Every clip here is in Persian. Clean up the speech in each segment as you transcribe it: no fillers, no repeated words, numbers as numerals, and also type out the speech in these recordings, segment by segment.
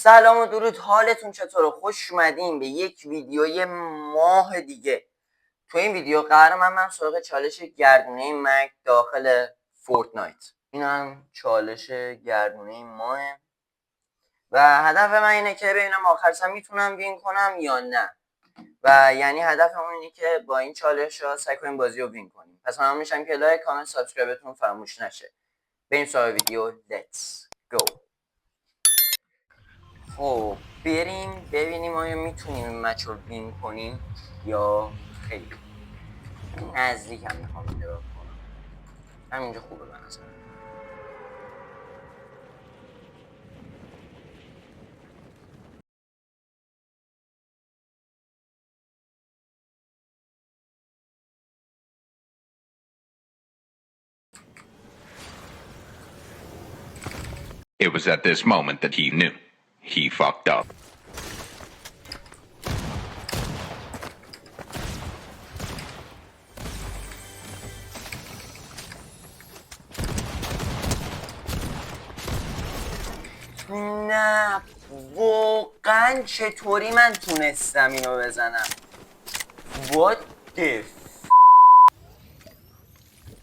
سلام و درود، حالتون چطوره؟ خوش اومدین به یک ویدیوی ماه دیگه. تو این ویدیو قرار من سراغ چالش گردونه مک داخل فورتنایت. این هم چالش گردونه ماه و هدف من اینه که ببینم آخرش میتونم وین کنم یا نه. و یعنی هدفمون اینه که با این چالش ها سعی کنیم بازی رو وین کنیم. پس من میشم که لایک، کامنت، سابسکرایبتون فراموش نشه. بریم سراغ ویدیو. Let's go. خب بریم ببینیم آیا میتونیم این مچ رو وین کنیم یا خیلی نزدیک هم میخوام نگاه کنم. همینجا خوبه به نظر. It was at this moment that he knew. He fucked up. نه واقعا چطوری من تونستم اینو بزنم؟ What the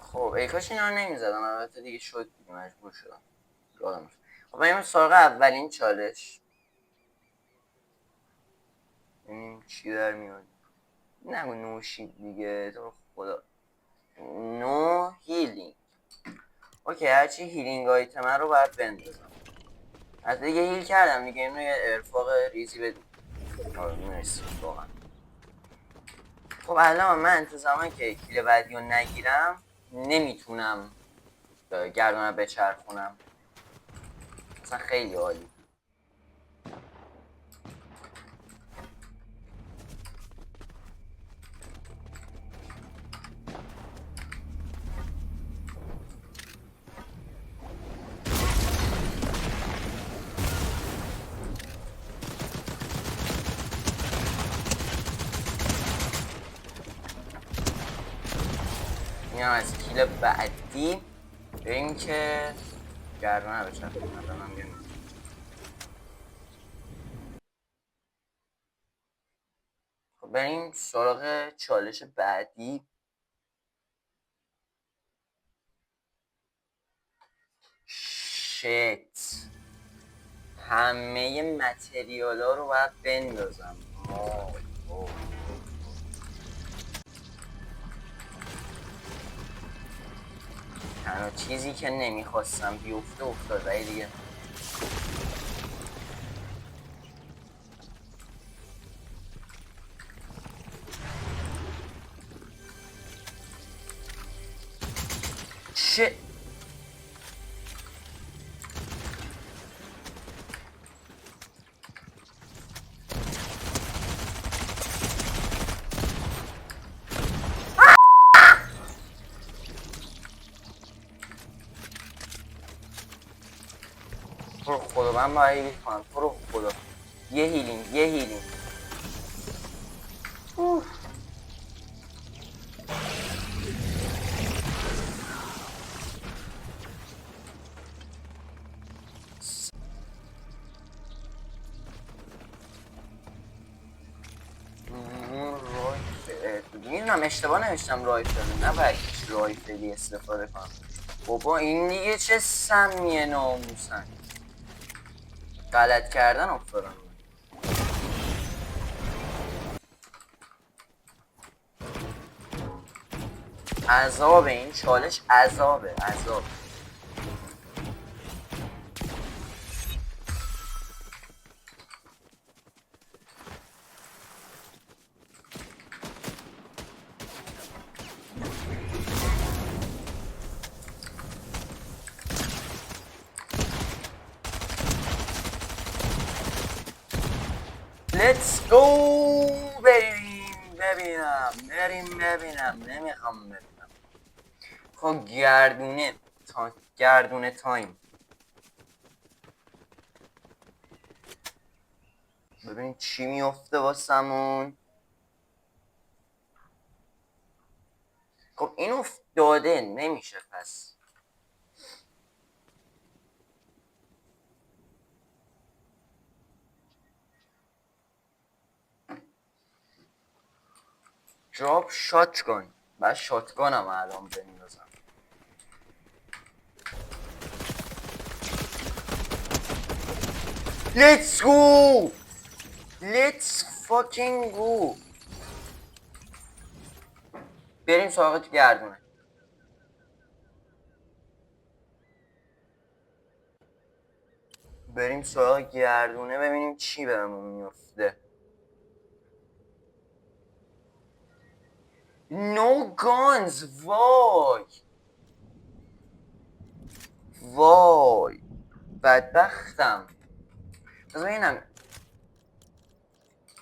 خب ای کاش اینا رو نمیزدم، البته دیگه شد دیگه، مجبور شدم. یادم رفت. خب بریم سراغ اولین چالش. ببینیم چی در میاد. نگو نوشید دیگه، تو خدا. نو هیلینگ. اوکی، هرچی هیلینگ آیتم رو باید بندازم. از دیگه هیل کردم دیگه، اینو یه ارفاق ریزی بدیم. مرسی واقعا. خب الان من تو زمانی که کیل بعدی رو نگیرم نمیتونم گردانه بچرخونم. اصلا خیلی عالی. این هم از کیل بعدی. بریم که گردانه بچرخونم. الان بیام. خب بریم سراغ چالش بعدی. شت، همه متریال ها رو باید بندازم. تنها چیزی که نمیخواستم بیفته افتاد. ولی دیگه شت. تو رو خدا من باید هیل کنم. تو رو خدا یه هیلینگ، یه هیلینگ. میدونم اشتباه نوشتم رایفل، نه باید هیچ رایفلی استفاده کنم. بابا این دیگه چه سمیه ناموسن. غلط کردن افتادم. عذاب این چالش، عذابه عذاب. Let's go. بریم نمیخوام ببینم. خب گردونه تایم. ببین چی میفته واسمون. خب این افتاده نمیشه پس. drop shotgun. بعد شاتگان هم الان بندازم. Let's go! Let's fucking go! بریم سراغ گردونه. بریم سراغ گردونه ببینیم چی بهمون میفته. No guns! وای! وای! بدبختم. بذار ببینم.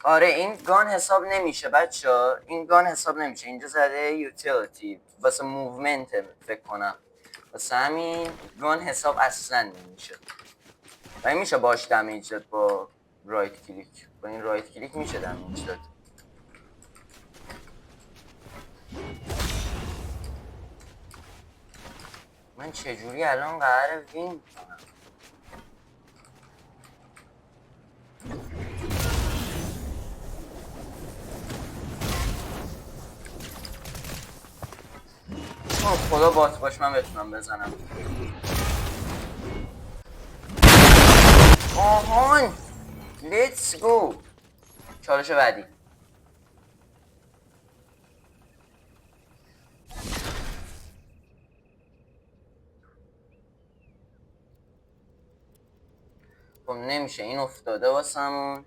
آره این گان حساب نمیشه بچه‌ها. این گان حساب نمیشه. اینجا زده یوتیلیتی واسه موومنت فکر کنم. واسه همین گان حساب اصلا نمیشه. و میشه باش دمیج داد با رایت کلیک. با این رایت کلیک میشه دمیج داد. من چجوری الان قراره وین کنم؟ خدا بات باش من بتونم بزنم. آهان لیتس گو. چالش بعدی. خب نمیشه این افتاده واسمون.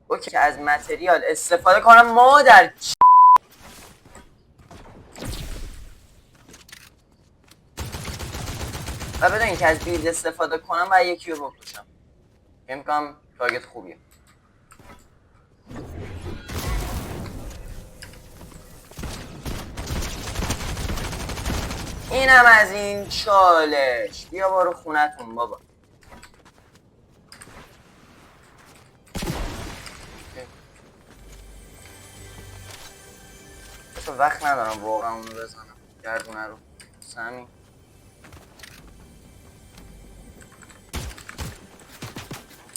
اوکی که از متریال استفاده کنم مادر و بدون اینکه از بیلد استفاده کنم و یکی رو بکشم. فکر کنم تارگت خوبیه. اینم از این چالش. بیا بارو خونتون بابا. تو وقت ندارم واقعا اونو بزنم گردونه رو. سمی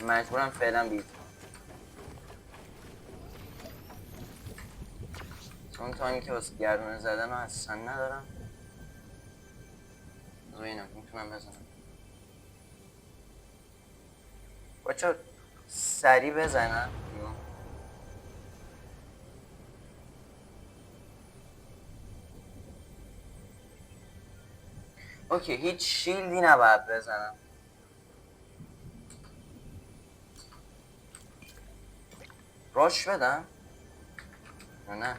مجبورم فعلا بیت اون تایمی که واسه گردونه زدن رو اصلا ندارم. ببینم میتونم بزنم. بچه سریع بزنم. اوکی هیچ شیلدی نباید بزنم. راش بدم یا نه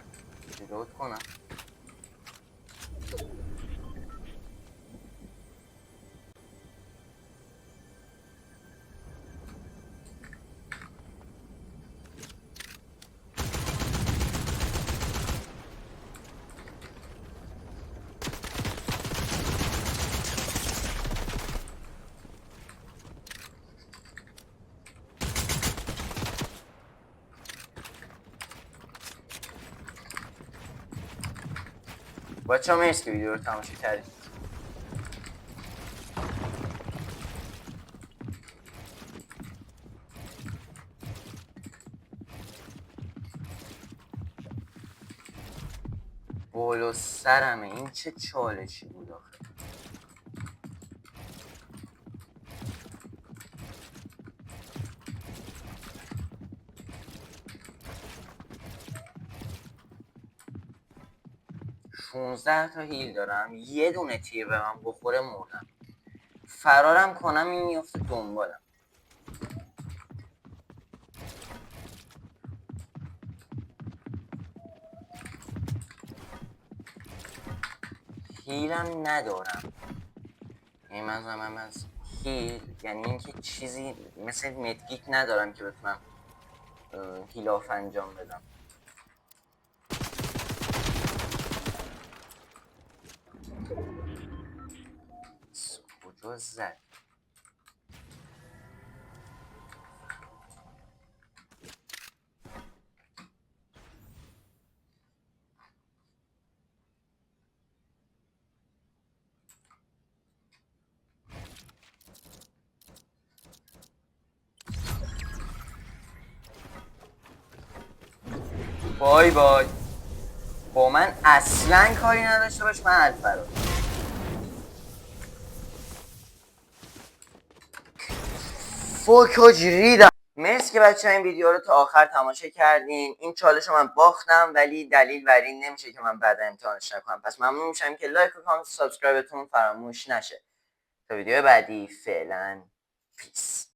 ریلود کنم. بچه ها مرسی که ویدیو رو تماشا کردید. بولو سرمه این چه چالشی بود آخه. شونزده تا هیل دارم. یه دونه تیر به من بخوره مردم. فرارم کنم این میفته دنبالم. هیلم ندارم. یعنی من از هیل یعنی اینکه چیزی مثل مدگیت ندارم که بتونم هیل آف انجام بدم. کجا زد؟ بای بای. با من اصلا کاری نداشته باش. من الفراد فوکوج ریدم. مرسی که بچه این ویدیو رو تا آخر تماشا کردین. این چالش رو من باختم ولی دلیل بر این نمیشه که من بعد امتحانش نکنم. پس ممنون میشم که لایک و کامنت و سابسکرایبتون فراموش نشه. تا ویدیو بعدی فعلا پیس.